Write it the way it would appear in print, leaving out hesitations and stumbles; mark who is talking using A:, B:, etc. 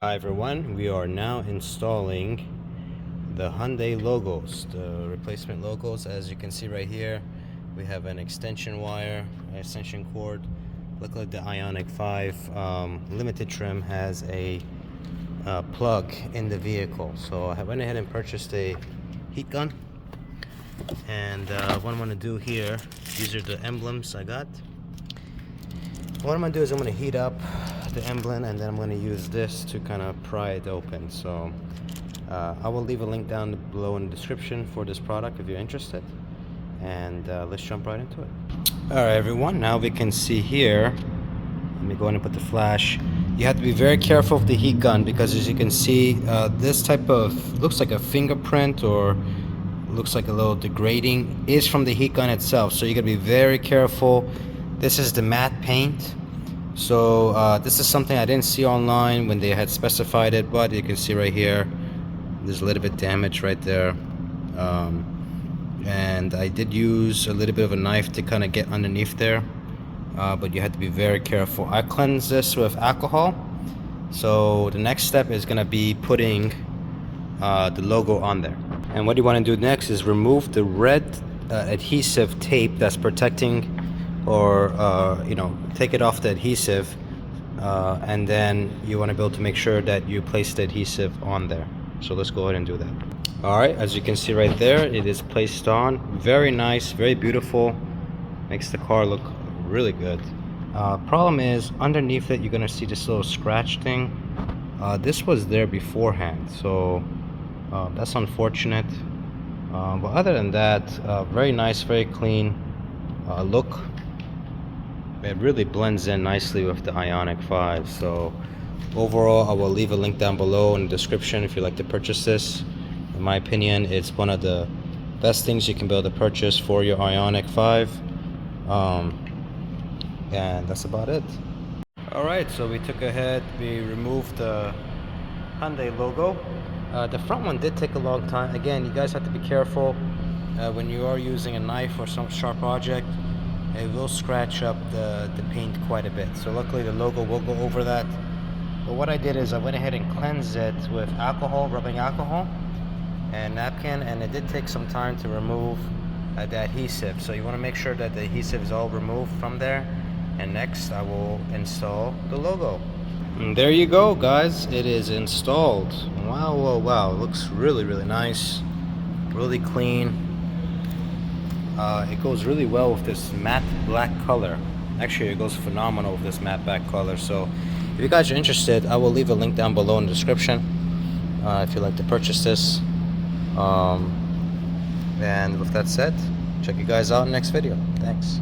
A: Hi everyone, we are now installing the Hyundai logos, the replacement logos. As you can see right here, we have an extension wire, extension cord. Luckily the Ioniq 5 limited trim has a plug in the vehicle. So I went ahead and purchased a heat gun. And what I'm going to do here, these are the emblems I got. What I'm going to do is I'm going to heat up the emblem, and then I'm going to use this to kind of pry it open. So I will leave a link down below in the description for this product if you're interested, and let's jump right into it. Alright everyone, now we can see here, let me go in and put the flash. You have to be very careful of the heat gun, because as you can see, this type of, looks like a fingerprint or looks like a little degrading, is from the heat gun itself. So you gotta be very careful. This is the matte paint. So this is something I didn't see online when they had specified it, but you can see right here there's a little bit damage right there, and I did use a little bit of a knife to kind of get underneath there, but you have to be very careful. I cleanse this with alcohol. So the next step is going to be putting the logo on there, and what you want to do next is remove the red adhesive tape that's protecting, or take it off the adhesive, and then you want to be able to make sure that you place the adhesive on there. So let's go ahead and do that. Alright, as you can see right there, it is placed on. Very nice, very beautiful, makes the car look really good. Problem is, underneath it you're gonna see this little scratch thing. This was there beforehand, so that's unfortunate, but other than that, very nice, very clean look. It really blends in nicely with the Ioniq 5. So overall, I will leave a link down below in the description if you'd like to purchase this. In my opinion, it's one of the best things you can be able to purchase for your Ioniq 5. And that's about it. Alright, so we removed the Hyundai logo. The front one did take a long time. Again, you guys have to be careful when you are using a knife or some sharp object. It will scratch up the paint quite a bit. So luckily the logo will go over that. But what I did is I went ahead and cleansed it with alcohol, rubbing alcohol, and napkin, and it did take some time to remove the adhesive. So you want to make sure that the adhesive is all removed from there. And next I will install the logo. And there you go, guys. It is installed. Wow, wow, wow. It looks really, really nice. Really clean. It goes really well with this matte black color. Actually, it goes phenomenal with this matte black color. So if you guys are interested, I will leave a link down below in the description if you'd like to purchase this. And with that said, check you guys out in the next video. Thanks.